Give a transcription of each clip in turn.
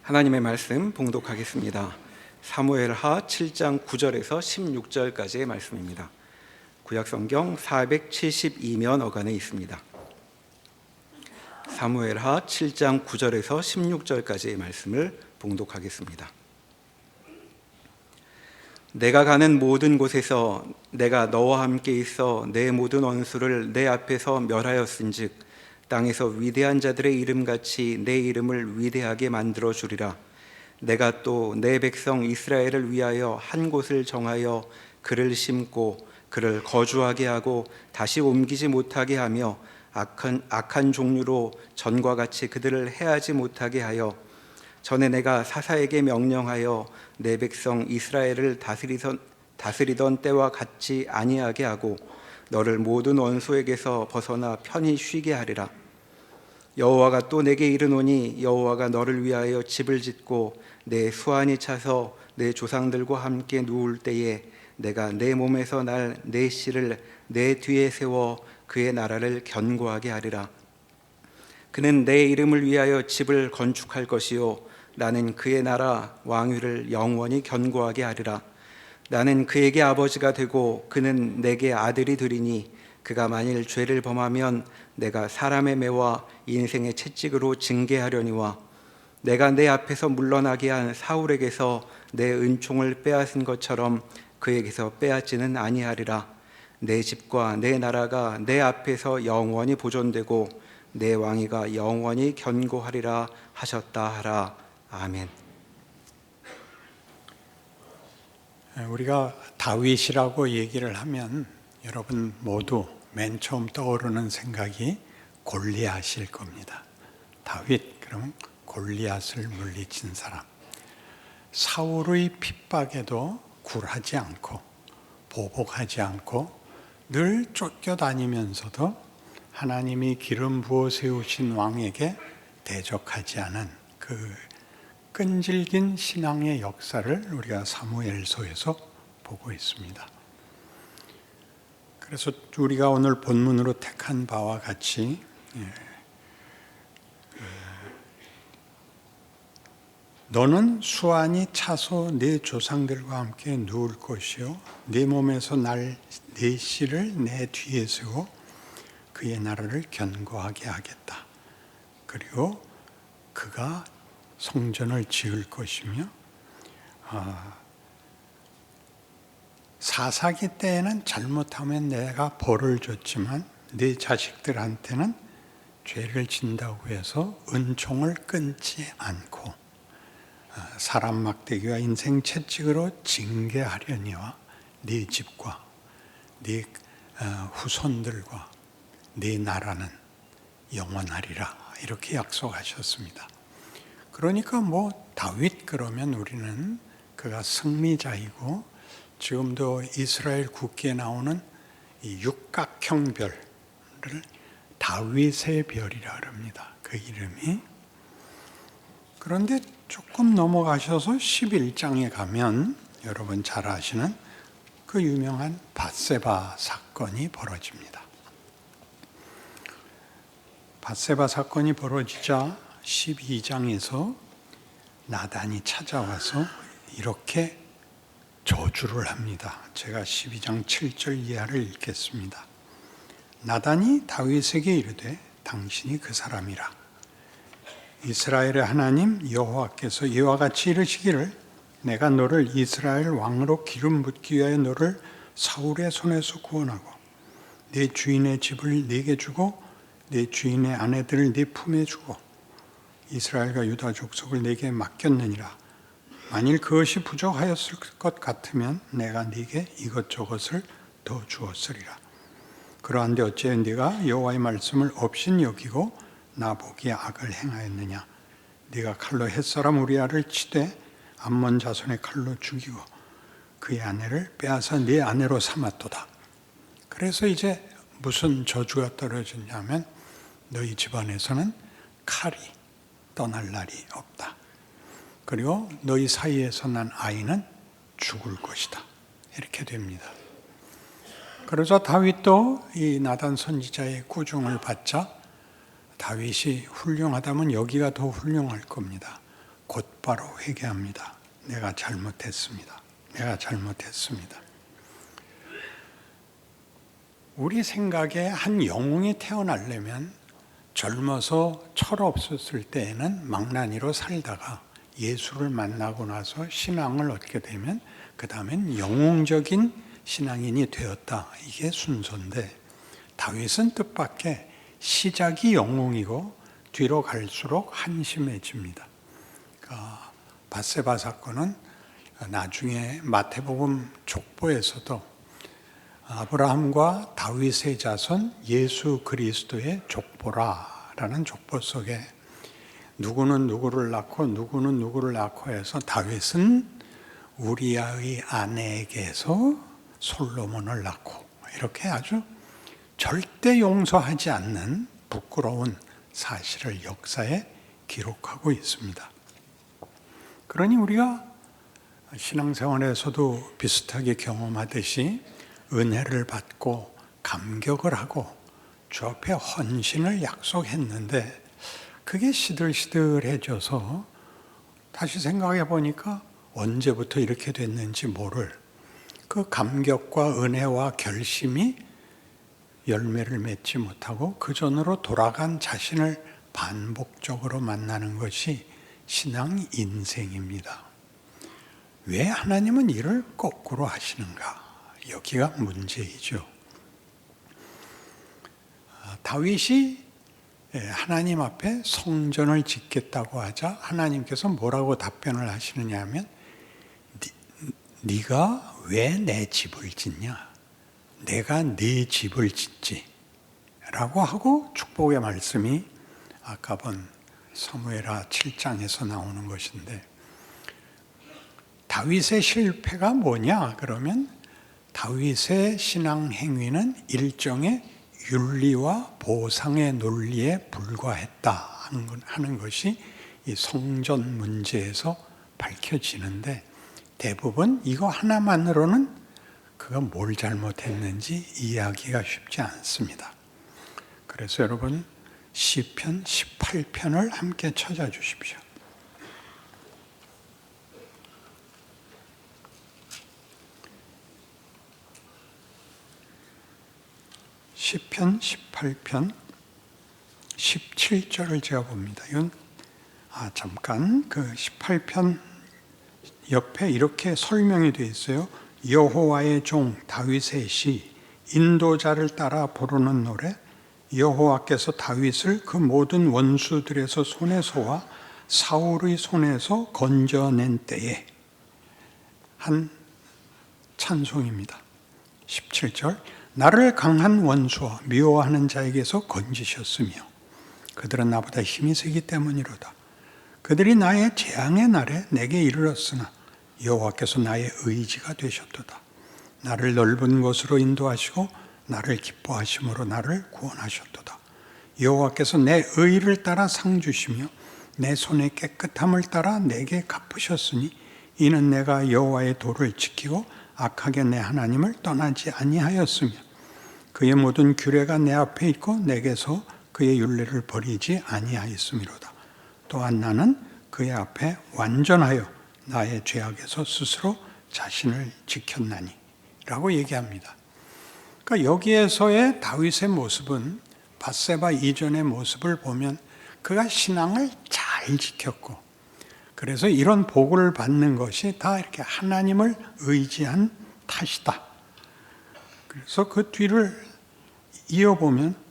하나님의 말씀 봉독하겠습니다. 사무엘하 7장 9절에서 16절까지의 말씀입니다. 구약성경 472면 어간에 있습니다. 사무엘하 7장 9절에서 16절까지의 말씀을 봉독하겠습니다. 내가 가는 모든 곳에서 내가 너와 함께 있어 내 모든 원수를 내 앞에서 멸하였은즉 땅에서 위대한 자들의 이름같이 내 이름을 위대하게 만들어 주리라. 내가 또 내 백성 이스라엘을 위하여 한 곳을 정하여 그를 심고 그를 거주하게 하고 다시 옮기지 못하게 하며 악한 종류로 전과 같이 그들을 해하지 못하게 하여 전에 내가 사사에게 명령하여 내 백성 이스라엘을 다스리던 때와 같이 아니하게 하고 너를 모든 원수에게서 벗어나 편히 쉬게 하리라. 여호와가 또 내게 이르노니 여호와가 너를 위하여 집을 짓고 내 수완이 차서 내 조상들과 함께 누울 때에 내가 내 몸에서 날 내 씨를 내 뒤에 세워 그의 나라를 견고하게 하리라. 그는 내 이름을 위하여 집을 건축할 것이요 나는 그의 나라 왕위를 영원히 견고하게 하리라. 나는 그에게 아버지가 되고 그는 내게 아들이 되리니 그가 만일 죄를 범하면 내가 사람의 매와 인생의 채찍으로 징계하려니와 내가 내 앞에서 물러나게 한 사울에게서 내 은총을 빼앗은 것처럼 그에게서 빼앗지는 아니하리라. 내 집과 내 나라가 내 앞에서 영원히 보존되고 내 왕위가 영원히 견고하리라 하셨다 하라. 아멘. 우리가 다윗이라고 얘기를 하면 여러분 모두 맨 처음 떠오르는 생각이 골리앗일 겁니다. 다윗 그러면 골리앗을 물리친 사람. 사울의 핍박에도 굴하지 않고 보복하지 않고 늘 쫓겨다니면서도 하나님이 기름 부어 세우신 왕에게 대적하지 않은 그 끈질긴 신앙의 역사를 우리가 사무엘서에서 보고 있습니다. 그래서 우리가 오늘 본문으로 택한 바와 같이 너는 수완이 차서 네 조상들과 함께 누울 것이요 네 몸에서 내 씨를 내 뒤에 세워 그의 나라를 견고하게 하겠다. 그리고 그가 성전을 지을 것이며 사사기 때에는 잘못하면 내가 벌을 줬지만 네 자식들한테는 죄를 진다고 해서 은총을 끊지 않고 사람 막대기와 인생 채찍으로 징계하려니와 네 집과 네 후손들과 네 나라는 영원하리라 이렇게 약속하셨습니다. 그러니까 다윗 그러면 우리는 그가 승리자이고 지금도 이스라엘 국기에 나오는 이 육각형 별을 다윗의 별이라 합니다. 그 이름이. 그런데 조금 넘어가셔서 11장에 가면 여러분 잘 아시는 그 유명한 밧세바 사건이 벌어집니다. 밧세바 사건이 벌어지자 12장에서 나단이 찾아와서 이렇게 저주를 합니다. 제가 12장 7절 이하를 읽겠습니다. 나단이 다윗에게 이르되 당신이 그 사람이라. 이스라엘의 하나님 여호와께서 이와 같이 이르시기를 내가 너를 이스라엘 왕으로 기름 붓기 위하여 너를 사울의 손에서 구원하고 내 주인의 집을 네게 주고 내 주인의 아내들을 네 품에 주고 이스라엘과 유다 족속을 네게 맡겼느니라. 만일 그것이 부족하였을 것 같으면 내가 네게 이것저것을 더 주었으리라. 그러한데 어찌하여 네가 여호와의 말씀을 없인 여기고 나보기에 악을 행하였느냐. 네가 칼로 햇사람 우리아를 치되 암몬 자손의 칼로 죽이고 그의 아내를 빼앗아 네 아내로 삼았도다. 그래서 이제 무슨 저주가 떨어졌냐면 너희 집안에서는 칼이 떠날 날이 없다. 그리고 너희 사이에서 난 아이는 죽을 것이다. 이렇게 됩니다. 그러자 다윗도 이 나단 선지자의 꾸중을 받자 다윗이 훌륭하다면 여기가 더 훌륭할 겁니다. 곧바로 회개합니다. 내가 잘못했습니다. 내가 잘못했습니다. 우리 생각에 한 영웅이 태어나려면 젊어서 철없었을 때에는 망나니로 살다가 예수를 만나고 나서 신앙을 얻게 되면 그 다음엔 영웅적인 신앙인이 되었다. 이게 순서인데 다윗은 뜻밖의 시작이 영웅이고 뒤로 갈수록 한심해집니다. 밧세바 사건은 나중에 마태복음 족보에서도 아브라함과 다윗의 자손 예수 그리스도의 족보라라는 족보 속에 누구는 누구를 낳고 누구는 누구를 낳고 해서 다윗은 우리아의 아내에게서 솔로몬을 낳고 이렇게 아주 절대 용서하지 않는 부끄러운 사실을 역사에 기록하고 있습니다. 그러니 우리가 신앙생활에서도 비슷하게 경험하듯이 은혜를 받고 감격을 하고 주 앞에 헌신을 약속했는데 그게 시들시들해져서 다시 생각해 보니까 언제부터 이렇게 됐는지 모를 그 감격과 은혜와 결심이 열매를 맺지 못하고 그 전으로 돌아간 자신을 반복적으로 만나는 것이 신앙 인생입니다. 왜 하나님은 이를 거꾸로 하시는가? 여기가 문제이죠. 다윗이 하나님 앞에 성전을 짓겠다고 하자 하나님께서 뭐라고 답변을 하시느냐 하면 네가 왜 내 집을 짓냐? 내가 네 집을 짓지 라고 하고 축복의 말씀이 아까 본 사무엘하 7장에서 나오는 것인데 다윗의 실패가 뭐냐? 그러면 다윗의 신앙 행위는 일종의 윤리와 보상의 논리에 불과했다 하는 것이 이 성전 문제에서 밝혀지는데 대부분 이거 하나만으로는 그가 뭘 잘못했는지 이해하기가 쉽지 않습니다. 그래서 여러분 시편 18편을 함께 찾아주십시오. 시편 18편 17절을 제가 봅니다. 이건 잠깐 그 18편 옆에 이렇게 설명이 되어 있어요. 여호와의 종 다윗의 시 인도자를 따라 부르는 노래 여호와께서 다윗을 그 모든 원수들에서 손에서와 사울의 손에서 건져낸 때에 한 찬송입니다. 17절 나를 강한 원수와 미워하는 자에게서 건지셨으며 그들은 나보다 힘이 세기 때문이로다. 그들이 나의 재앙의 날에 내게 이르렀으나 여호와께서 나의 의지가 되셨도다. 나를 넓은 곳으로 인도하시고 나를 기뻐하심으로 나를 구원하셨도다. 여호와께서 내 의를 따라 상 주시며 내 손의 깨끗함을 따라 내게 갚으셨으니 이는 내가 여호와의 도를 지키고 악하게 내 하나님을 떠나지 아니하였으며 그의 모든 규례가 내 앞에 있고 내게서 그의 율례를 버리지 아니하였음이로다. 또한 나는 그의 앞에 완전하여 나의 죄악에서 스스로 자신을 지켰나니 라고 얘기합니다. 그러니까 여기에서의 다윗의 모습은 밧세바 이전의 모습을 보면 그가 신앙을 잘 지켰고 그래서 이런 복을 받는 것이 다 이렇게 하나님을 의지한 탓이다. 그래서 그 뒤를 이어보면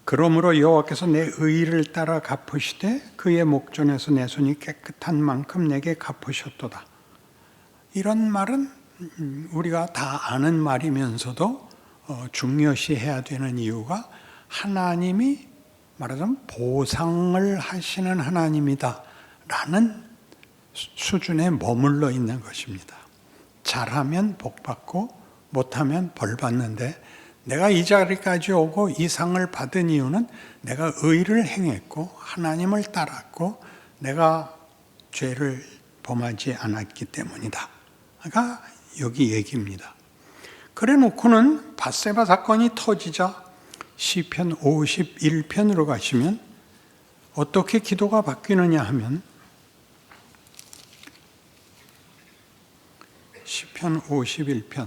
그러므로 여호와께서 내 의를 따라 갚으시되 그의 목전에서 내 손이 깨끗한 만큼 내게 갚으셨도다. 이런 말은 우리가 다 아는 말이면서도 중요시해야 되는 이유가 하나님이 말하자면 보상을 하시는 하나님이다 라는 수준에 머물러 있는 것입니다. 잘하면 복받고 못하면 벌받는데 내가 이 자리까지 오고 이 상을 받은 이유는 내가 의를 행했고 하나님을 따랐고 내가 죄를 범하지 않았기 때문이다. 그러니까 여기 얘기입니다. 그래 놓고는 밧세바 사건이 터지자 시편 51편으로 가시면 어떻게 기도가 바뀌느냐 하면 시편 51편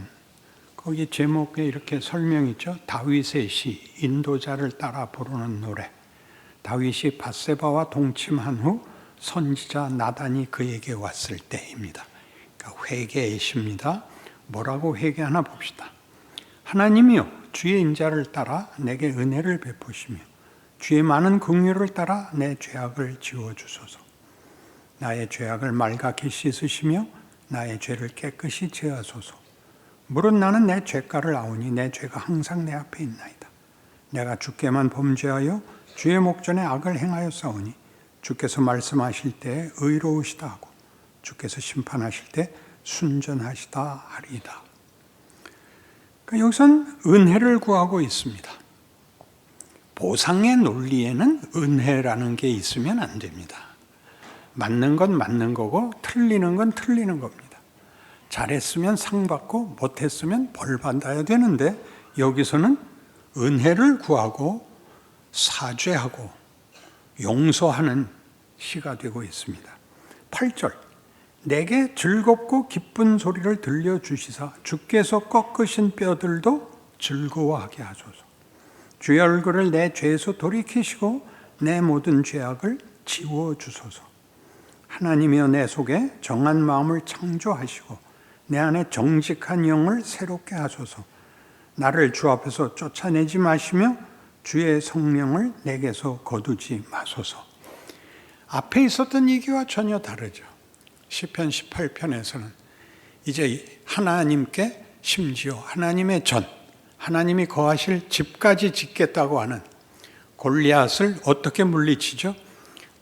거기 제목에 이렇게 설명있죠. 다윗의 시, 인도자를 따라 부르는 노래. 다윗이 밧세바와 동침한 후 선지자 나단이 그에게 왔을 때입니다. 그러니까 회개의 시입니다. 뭐라고 회개하나 봅시다. 하나님이여, 주의 인자를 따라 내게 은혜를 베푸시며 주의 많은 긍휼을 따라 내 죄악을 지워주소서. 나의 죄악을 말갛게 씻으시며 나의 죄를 깨끗이 제하소서. 물은 나는 내 죄가를 아오니 내 죄가 항상 내 앞에 있나이다. 내가 주께만 범죄하여 주의 목전에 악을 행하였사오니 주께서 말씀하실 때 의로우시다 하고 주께서 심판하실 때 순전하시다 하리이다. 그러니까 여기선 은혜를 구하고 있습니다. 보상의 논리에는 은혜라는 게 있으면 안 됩니다. 맞는 건 맞는 거고 틀리는 건 틀리는 겁니다. 잘했으면 상 받고 못했으면 벌 받아야 되는데 여기서는 은혜를 구하고 사죄하고 용서하는 시가 되고 있습니다. 8절 내게 즐겁고 기쁜 소리를 들려주시사 주께서 꺾으신 뼈들도 즐거워하게 하소서. 주의 얼굴을 내 죄에서 돌이키시고 내 모든 죄악을 지워주소서. 하나님이여 내 속에 정한 마음을 창조하시고 내 안에 정직한 영을 새롭게 하소서. 나를 주 앞에서 쫓아내지 마시며 주의 성령을 내게서 거두지 마소서. 앞에 있었던 얘기와 전혀 다르죠. 시편 18편에서는 이제 하나님께 심지어 하나님의 전, 하나님이 거하실 집까지 짓겠다고 하는 골리앗을 어떻게 물리치죠?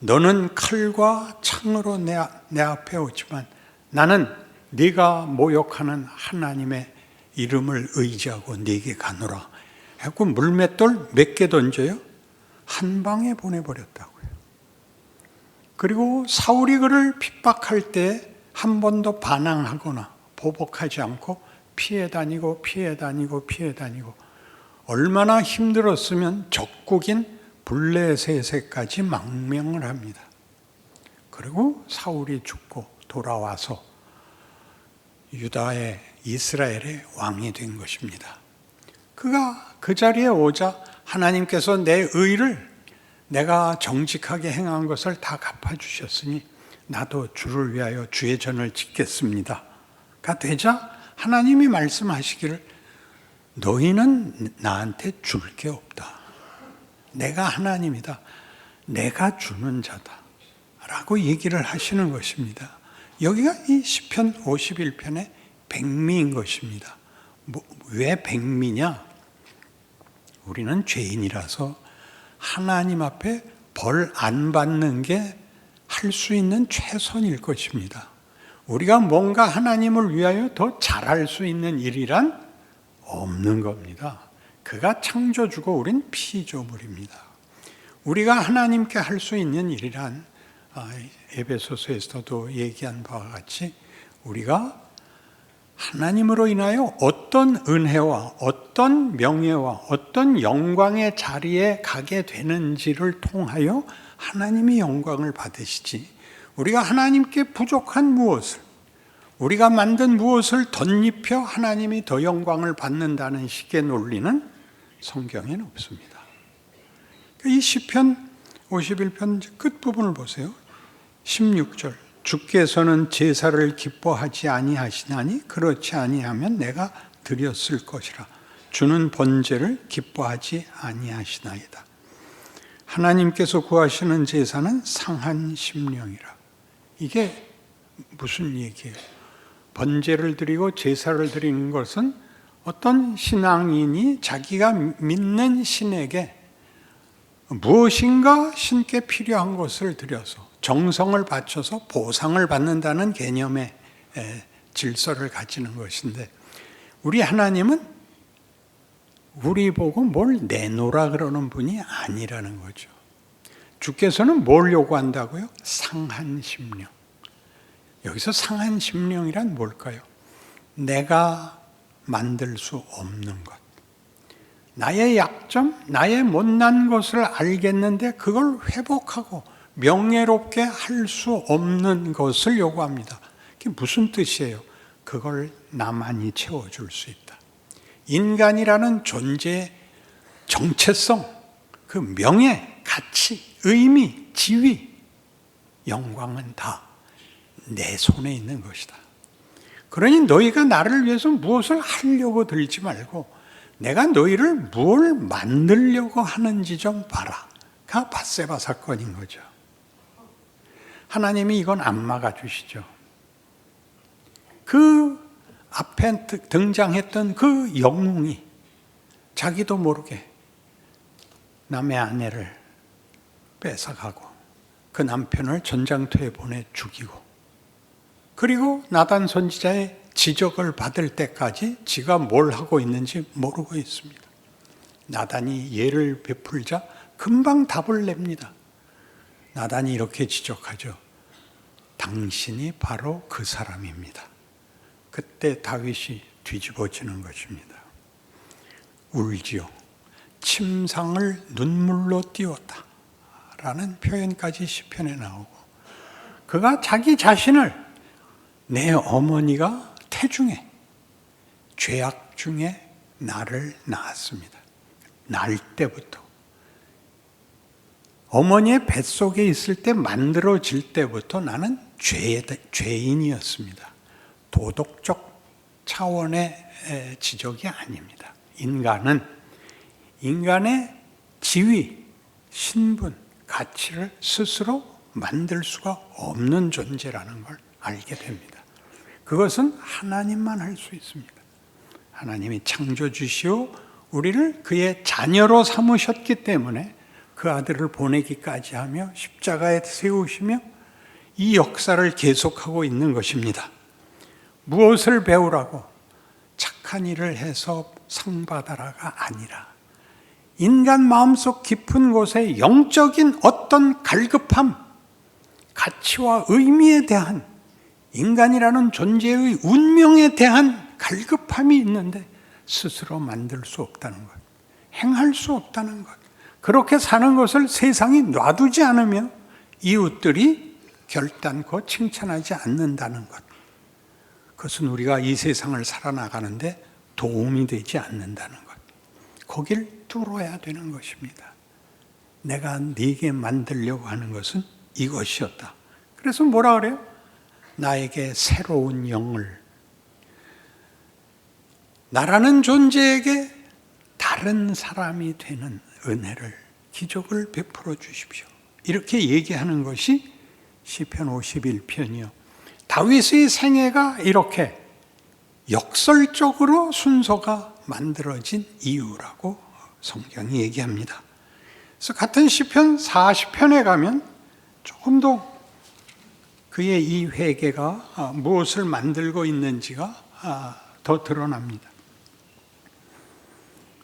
너는 칼과 창으로 내 앞에 오지만 나는 네가 모욕하는 하나님의 이름을 의지하고 네게 가노라 하고 물맷돌 몇 개 던져요? 한 방에 보내버렸다고요. 그리고 사울이 그를 핍박할 때 한 번도 반항하거나 보복하지 않고 피해 다니고 얼마나 힘들었으면 적국인 블레셋에까지 망명을 합니다. 그리고 사울이 죽고 돌아와서 유다의 이스라엘의 왕이 된 것입니다. 그가 그 자리에 오자 하나님께서 내 의를 내가 정직하게 행한 것을 다 갚아주셨으니 나도 주를 위하여 주의 전을 짓겠습니다가 되자 하나님이 말씀하시기를 너희는 나한테 줄 게 없다. 내가 하나님이다. 내가 주는 자다. 라고 얘기를 하시는 것입니다. 여기가 이 시편 51편의 백미인 것입니다. 왜 백미냐? 우리는 죄인이라서 하나님 앞에 벌 안 받는 게 할 수 있는 최선일 것입니다. 우리가 뭔가 하나님을 위하여 더 잘할 수 있는 일이란 없는 겁니다. 그가 창조주고 우린 피조물입니다. 우리가 하나님께 할 수 있는 일이란 에베소서에서도 얘기한 바와 같이 우리가 하나님으로 인하여 어떤 은혜와 어떤 명예와 어떤 영광의 자리에 가게 되는지를 통하여 하나님이 영광을 받으시지, 우리가 하나님께 부족한 무엇을, 우리가 만든 무엇을 덧입혀 하나님이 더 영광을 받는다는 식의 논리는 성경에는 없습니다. 이 시편 51편 끝부분을 보세요. 16절 주께서는 제사를 기뻐하지 아니하시나니 그렇지 아니하면 내가 드렸을 것이라. 주는 번제를 기뻐하지 아니하시나이다. 하나님께서 구하시는 제사는 상한 심령이라. 이게 무슨 얘기예요? 번제를 드리고 제사를 드리는 것은 어떤 신앙인이 자기가 믿는 신에게 무엇인가 신께 필요한 것을 드려서 정성을 바쳐서 보상을 받는다는 개념의 질서를 가지는 것인데, 우리 하나님은 우리 보고 뭘 내놓으라 그러는 분이 아니라는 거죠. 주께서는 뭘 요구한다고요? 상한 심령. 여기서 상한 심령이란 뭘까요? 내가 만들 수 없는 것, 나의 약점, 나의 못난 것을 알겠는데 그걸 회복하고 명예롭게 할 수 없는 것을 요구합니다. 그게 무슨 뜻이에요? 그걸 나만이 채워줄 수 있다. 인간이라는 존재의 정체성, 그 명예, 가치, 의미, 지위, 영광은 다 내 손에 있는 것이다. 그러니 너희가 나를 위해서 무엇을 하려고 들지 말고 내가 너희를 뭘 만들려고 하는지 좀 봐라. 그 밧세바 사건인 거죠. 하나님이 이건 안 막아주시죠. 그 앞에 등장했던 그 영웅이 자기도 모르게 남의 아내를 뺏어가고 그 남편을 전장터에 보내 죽이고, 그리고 나단 선지자의 지적을 받을 때까지 지가 뭘 하고 있는지 모르고 있습니다. 나단이 예를 베풀자 금방 답을 냅니다. 나단이 이렇게 지적하죠. 당신이 바로 그 사람입니다. 그때 다윗이 뒤집어지는 것입니다. 울지요. 침상을 눈물로 띄웠다 라는 표현까지 시편에 나오고, 그가 자기 자신을 내 어머니가 태중에 죄악 중에 나를 낳았습니다. 날 때부터, 어머니의 뱃속에 있을 때 만들어질 때부터 나는 죄인이었습니다. 도덕적 차원의 지적이 아닙니다. 인간의 지위, 신분, 가치를 스스로 만들 수가 없는 존재라는 걸 알게 됩니다. 그것은 하나님만 할 수 있습니다. 하나님이 창조주시오 우리를 그의 자녀로 삼으셨기 때문에 그 아들을 보내기까지 하며 십자가에 세우시며 이 역사를 계속하고 있는 것입니다. 무엇을 배우라고 착한 일을 해서 상 받아라가 아니라 인간 마음속 깊은 곳에 영적인 어떤 갈급함, 가치와 의미에 대한, 인간이라는 존재의 운명에 대한 갈급함이 있는데 스스로 만들 수 없다는 것, 행할 수 없다는 것, 그렇게 사는 것을 세상이 놔두지 않으며 이웃들이 결단코 칭찬하지 않는다는 것, 그것은 우리가 이 세상을 살아나가는데 도움이 되지 않는다는 것, 거길 뚫어야 되는 것입니다. 내가 네게 만들려고 하는 것은 이것이었다. 그래서 뭐라 그래요? 나에게 새로운 영을, 나라는 존재에게 다른 사람이 되는 은혜를, 기적을 베풀어 주십시오. 이렇게 얘기하는 것이 시편 51편이요. 다윗의 생애가 이렇게 역설적으로 순서가 만들어진 이유라고 성경이 얘기합니다. 그래서 같은 시편 40편에 가면 조금 더 그의 이 회개가 무엇을 만들고 있는지가 더 드러납니다.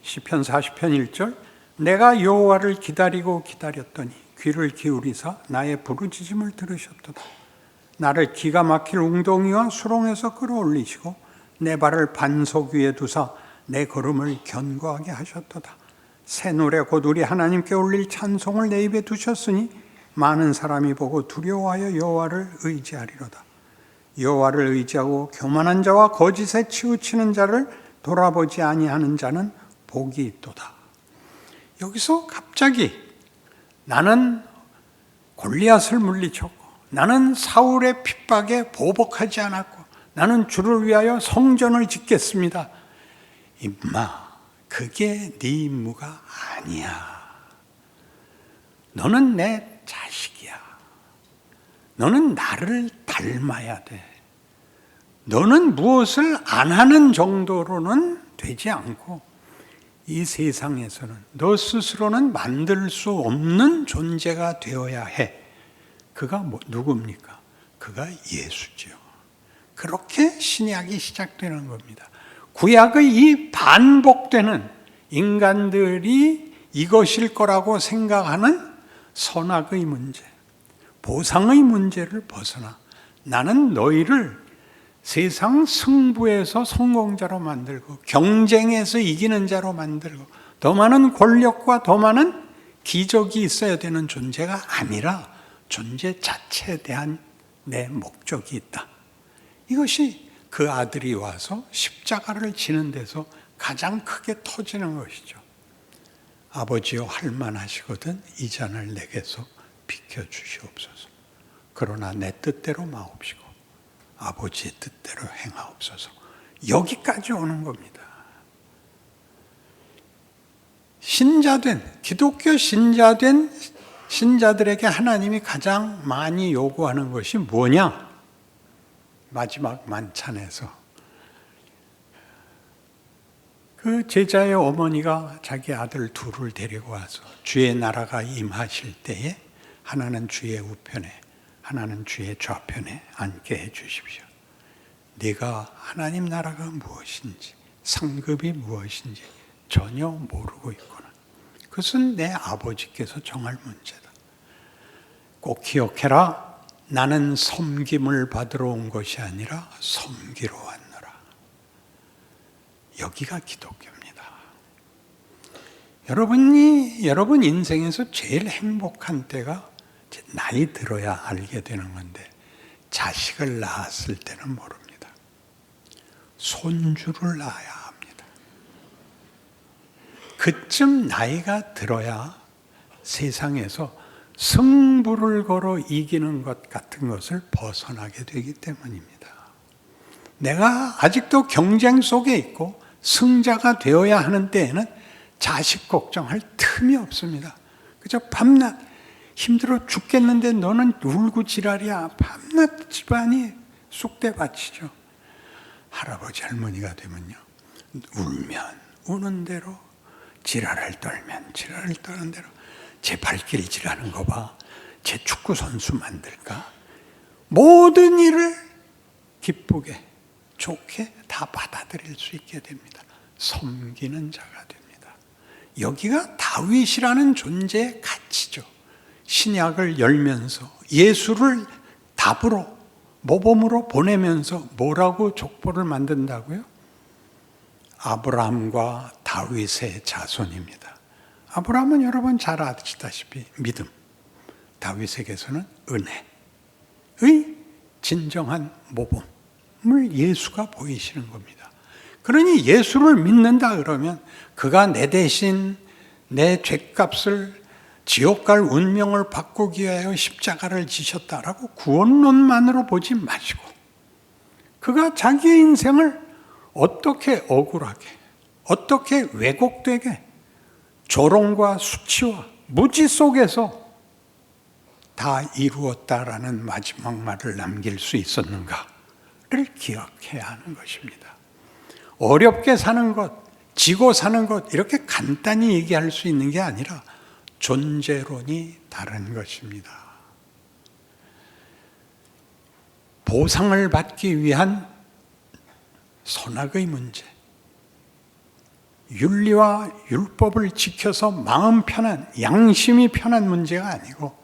시편 40편 1절, 내가 여호와를 기다리고 기다렸더니 귀를 기울이사 나의 부르짖음을 들으셨도다. 나를 기가 막힐 웅덩이와 수렁에서 끌어올리시고 내 발을 반석 위에 두사 내 걸음을 견고하게 하셨도다. 새 노래 곧 우리 하나님께 올릴 찬송을 내 입에 두셨으니 많은 사람이 보고 두려워하여 여호와를 의지하리로다. 여호와를 의지하고 교만한 자와 거짓에 치우치는 자를 돌아보지 아니하는 자는 복이 있도다. 여기서 갑자기 나는 골리앗을 물리쳤고 나는 사울의 핍박에 보복하지 않았고 나는 주를 위하여 성전을 짓겠습니다. 임마, 그게 네 임무가 아니야. 너는 내 자식이야. 너는 나를 닮아야 돼. 너는 무엇을 안 하는 정도로는 되지 않고 이 세상에서는 너 스스로는 만들 수 없는 존재가 되어야 해. 그가 누굽니까? 그가 예수죠. 그렇게 신약이 시작되는 겁니다. 구약의 이 반복되는 인간들이 이것일 거라고 생각하는 선악의 문제, 보상의 문제를 벗어나 나는 너희를 세상 승부에서 성공자로 만들고 경쟁에서 이기는 자로 만들고 더 많은 권력과 더 많은 기적이 있어야 되는 존재가 아니라 존재 자체에 대한 내 목적이 있다. 이것이 그 아들이 와서 십자가를 지는 데서 가장 크게 터지는 것이죠. 아버지여 할만하시거든 이 잔을 내게서 비켜주시옵소서. 그러나 내 뜻대로 마옵시고 아버지의 뜻대로 행하옵소서. 여기까지 오는 겁니다. 신자된, 기독교 신자된 신자들에게 하나님이 가장 많이 요구하는 것이 뭐냐? 마지막 만찬에서 그 제자의 어머니가 자기 아들 둘을 데리고 와서 주의 나라가 임하실 때에 하나는 주의 우편에 하나는 주의 좌편에 앉게 해 주십시오. 네가 하나님 나라가 무엇인지 상급이 무엇인지 전혀 모르고 있구나. 그것은 내 아버지께서 정할 문제다. 꼭 기억해라. 나는 섬김을 받으러 온 것이 아니라 섬기러 왔노라. 여기가 기독교입니다. 여러분 인생에서 제일 행복한 때가 나이 들어야 알게 되는 건데 자식을 낳았을 때는 모릅니다. 손주를 낳아야 합니다. 그쯤 나이가 들어야 세상에서 승부를 걸어 이기는 것 같은 것을 벗어나게 되기 때문입니다. 내가 아직도 경쟁 속에 있고 승자가 되어야 하는 때에는 자식 걱정할 틈이 없습니다. 그저 밤낮 힘들어 죽겠는데 너는 울고 지랄이야. 밤낮 집안이 쑥대밭이죠. 할아버지 할머니가 되면요, 울면 우는 대로, 지랄을 떨면 지랄을 떠는 대로. 제 발길질하는 거 봐. 제 축구 선수 만들까? 모든 일을 기쁘게 좋게 다 받아들일 수 있게 됩니다. 섬기는 자가 됩니다. 여기가 다윗이라는 존재의 가치죠. 신약을 열면서 예수를 답으로 모범으로 보내면서 뭐라고 족보를 만든다고요? 아브라함과 다윗의 자손입니다. 아브라함은 여러분 잘 아시다시피 믿음, 다윗에게서는 은혜의 진정한 모범을 예수가 보이시는 겁니다. 그러니 예수를 믿는다 그러면 그가 내 대신 내 죄값을 지옥 갈 운명을 바꾸기 위하여 십자가를 지셨다라고 구원론만으로 보지 마시고 그가 자기의 인생을 어떻게 억울하게, 어떻게 왜곡되게 조롱과 수치와 무지 속에서 다 이루었다라는 마지막 말을 남길 수 있었는가를 기억해야 하는 것입니다. 어렵게 사는 것, 지고 사는 것 이렇게 간단히 얘기할 수 있는 게 아니라 존재론이 다른 것입니다. 보상을 받기 위한 선악의 문제, 윤리와 율법을 지켜서 마음 편한, 양심이 편한 문제가 아니고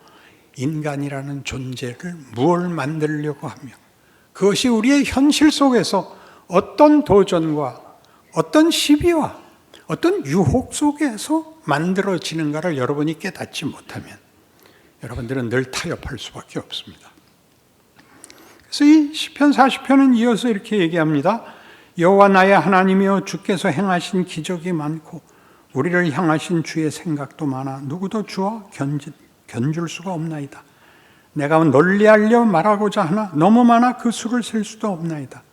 인간이라는 존재를 무엇을 만들려고 하며 그것이 우리의 현실 속에서 어떤 도전과 어떤 시비와 어떤 유혹 속에서 만들어지는가를 여러분이 깨닫지 못하면 여러분들은 늘 타협할 수밖에 없습니다. 그래서 이 시편 40편은 이어서 이렇게 얘기합니다. 여호와 나의 하나님이여 주께서 행하신 기적이 많고 우리를 향하신 주의 생각도 많아 누구도 주와 견줄 수가 없나이다. 내가 널리 알려 말하고자 하나 너무 많아 그 수를 셀 수도 없나이다.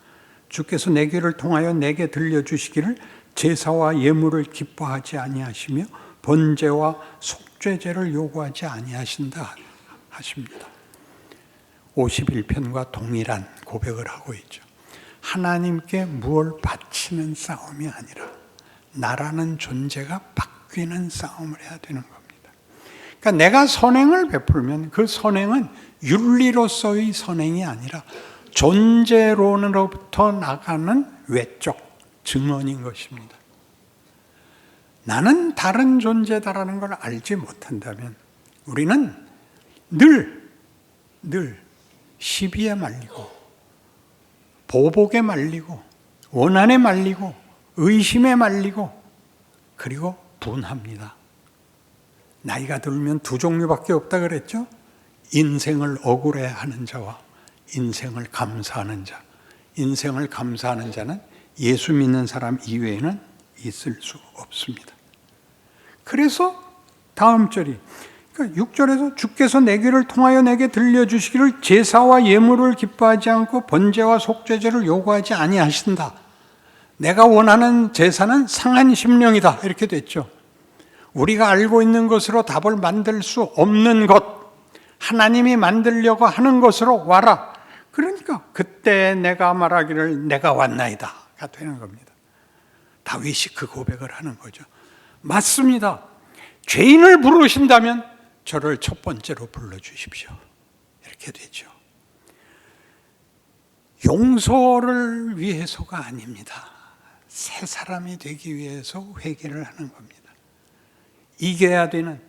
주께서 내 귀를 통하여 내게 들려주시기를 제사와 예물을 기뻐하지 아니하시며 번제와 속죄제를 요구하지 아니하신다 하십니다. 51편과 동일한 고백을 하고 있죠. 하나님께 무엇을 바치는 싸움이 아니라 나라는 존재가 바뀌는 싸움을 해야 되는 겁니다. 그러니까 내가 선행을 베풀면 그 선행은 윤리로서의 선행이 아니라 존재론으로부터 나가는 외적 증언인 것입니다. 나는 다른 존재다라는 걸 알지 못한다면 우리는 늘 시비에 말리고 보복에 말리고 원한에 말리고 의심에 말리고 그리고 분합니다. 나이가 들면 두 종류밖에 없다 그랬죠? 인생을 억울해하는 자와 인생을 감사하는 자. 인생을 감사하는 자는 예수 믿는 사람 이외에는 있을 수 없습니다. 그래서 다음 절이, 그러니까 6절에서 주께서 내 귀를 통하여 내게 들려주시기를 제사와 예물을 기뻐하지 않고 번제와 속죄제를 요구하지 아니하신다. 내가 원하는 제사는 상한 심령이다. 이렇게 됐죠. 우리가 알고 있는 것으로 답을 만들 수 없는 것, 하나님이 만들려고 하는 것으로 와라. 그러니까 그때 내가 말하기를 내가 왔나이다가 되는 겁니다. 다윗이 그 고백을 하는 거죠. 맞습니다. 죄인을 부르신다면 저를 첫 번째로 불러주십시오. 이렇게 되죠. 용서를 위해서가 아닙니다. 새 사람이 되기 위해서 회개를 하는 겁니다. 이겨야 되는,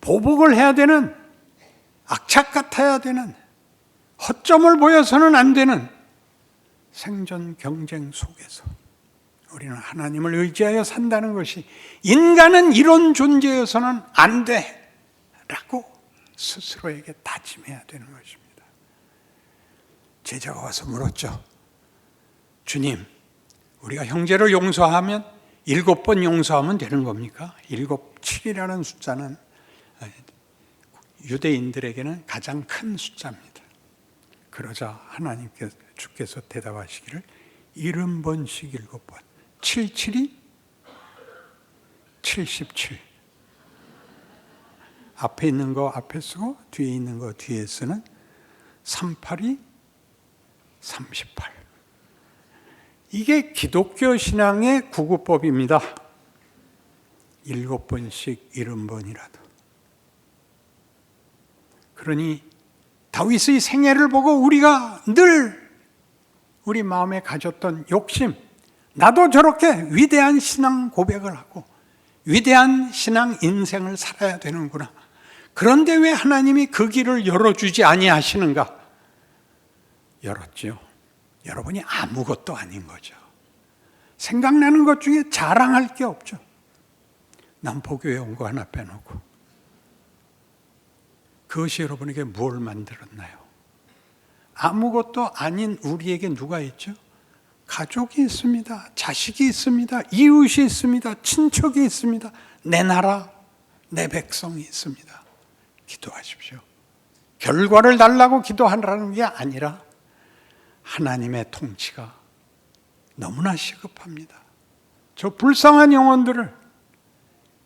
보복을 해야 되는, 악착 같아야 되는, 허점을 보여서는 안 되는 생존 경쟁 속에서 우리는 하나님을 의지하여 산다는 것이, 인간은 이런 존재여서는 안 돼 라고 스스로에게 다짐해야 되는 것입니다. 제자가 와서 물었죠. 주님, 우리가 형제를 용서하면 7번 용서하면 되는 겁니까? 7, 7이라는 숫자는 유대인들에게는 가장 큰 숫자입니다. 그러자 주께서 대답하시기를 70번씩 7번. 77이 77. 앞에 있는 거 앞에 쓰고 뒤에 있는 거 뒤에 쓰는 38이 38. 이게 기독교 신앙의 구구법입니다. 7번씩 70번이라도. 그러니 다윗의 생애를 보고 우리가 늘 우리 마음에 가졌던 욕심, 나도 저렇게 위대한 신앙 고백을 하고 위대한 신앙 인생을 살아야 되는구나. 그런데 왜 하나님이 그 길을 열어주지 아니하시는가? 열었죠. 여러분이 아무것도 아닌 거죠. 생각나는 것 중에 자랑할 게 없죠. 남포교회 온 거 하나 빼놓고. 그것이 여러분에게 뭘 만들었나요? 아무것도 아닌 우리에게 누가 있죠? 가족이 있습니다. 자식이 있습니다. 이웃이 있습니다. 친척이 있습니다. 내 나라, 내 백성이 있습니다. 기도하십시오. 결과를 달라고 기도하라는 게 아니라 하나님의 통치가 너무나 시급합니다. 저 불쌍한 영혼들을,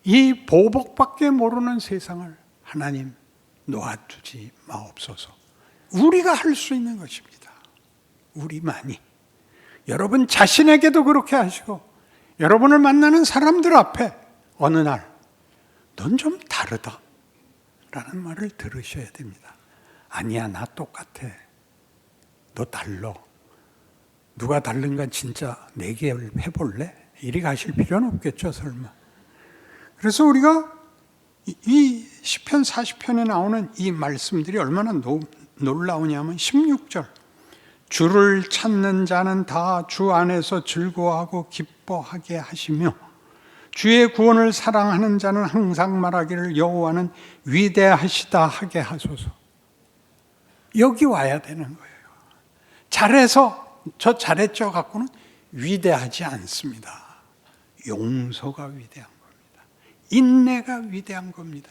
이 보복밖에 모르는 세상을 하나님 놓아두지 마옵소서. 우리가 할 수 있는 것입니다. 우리만이. 여러분 자신에게도 그렇게 하시고 여러분을 만나는 사람들 앞에 어느 날 넌 좀 다르다 라는 말을 들으셔야 됩니다. 아니야, 나 똑같아. 너 달라. 누가 다른가 진짜 내게 해볼래? 이리 가실 필요는 없겠죠, 설마. 그래서 우리가 이 시편 40편에 나오는 이 말씀들이 얼마나 놀라우냐면 16절, 주를 찾는 자는 다 주 안에서 즐거워하고 기뻐하게 하시며 주의 구원을 사랑하는 자는 항상 말하기를 여호와는 위대하시다 하게 하소서. 여기 와야 되는 거예요. 잘해서 저 잘했죠 갖고는 위대하지 않습니다. 용서가 위대한 겁니다. 인내가 위대한 겁니다.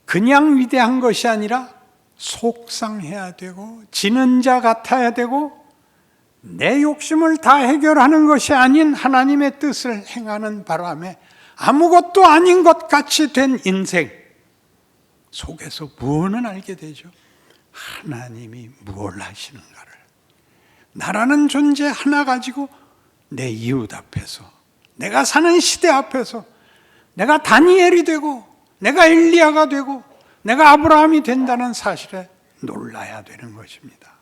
그냥 위대한 것이 아니라 속상해야 되고 지는 자 같아야 되고 내 욕심을 다 해결하는 것이 아닌 하나님의 뜻을 행하는 바람에 아무것도 아닌 것 같이 된 인생 속에서 무엇을 알게 되죠? 하나님이 무엇을 하시는가를. 나라는 존재 하나 가지고 내 이웃 앞에서, 내가 사는 시대 앞에서 내가 다니엘이 되고 내가 엘리야가 되고 내가 아브라함이 된다는 사실에 놀라야 되는 것입니다.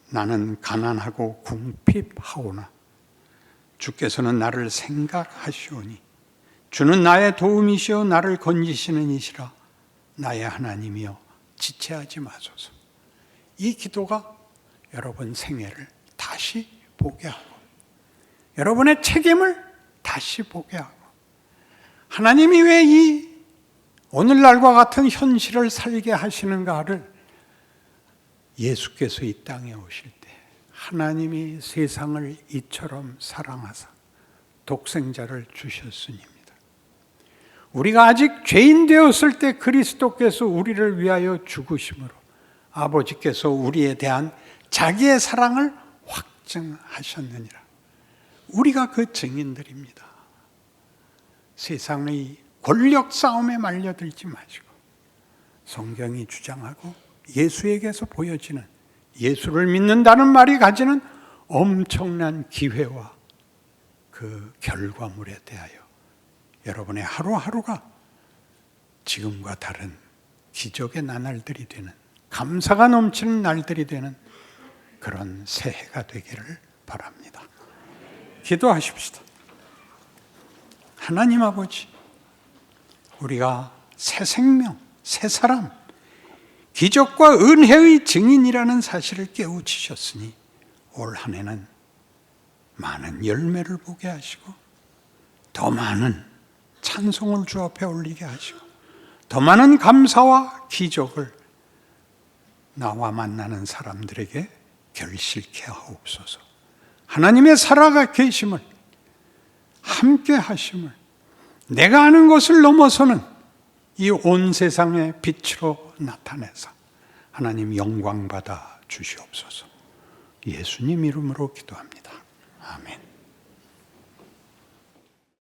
나는 가난하고 궁핍하오나 주께서는 나를 생각하시오니 주는 나의 도움이시오 나를 건지시는 이시라 나의 하나님이여 지체하지 마소서. 이 기도가 여러분 생애를 다시 보게 하고 여러분의 책임을 다시 보게 하고 하나님이 왜 이 오늘날과 같은 현실을 살게 하시는가를 예수께서 이 땅에 오실 때 하나님이 세상을 이처럼 사랑하사 독생자를 주셨으니입니다. 우리가 아직 죄인 되었을 때 그리스도께서 우리를 위하여 죽으심으로 아버지께서 우리에 대한 자기의 사랑을 확증하셨느니라. 우리가 그 증인들입니다. 세상의 권력 싸움에 말려들지 마시고 성경이 주장하고 예수에게서 보여지는, 예수를 믿는다는 말이 가지는 엄청난 기회와 그 결과물에 대하여 여러분의 하루하루가 지금과 다른 기적의 나날들이 되는, 감사가 넘치는 날들이 되는 그런 새해가 되기를 바랍니다. 기도하십시다. 하나님 아버지, 우리가 새 생명, 새 사람, 기적과 은혜의 증인이라는 사실을 깨우치셨으니 올 한 해는 많은 열매를 보게 하시고 더 많은 찬송을 주 앞에 올리게 하시고 더 많은 감사와 기적을 나와 만나는 사람들에게 결실케 하옵소서. 하나님의 살아가 계심을, 함께 하심을, 내가 아는 것을 넘어서는 이 온 세상의 빛으로 나타내서 하나님 영광 받아 주시옵소서. 예수님 이름으로 기도합니다. 아멘.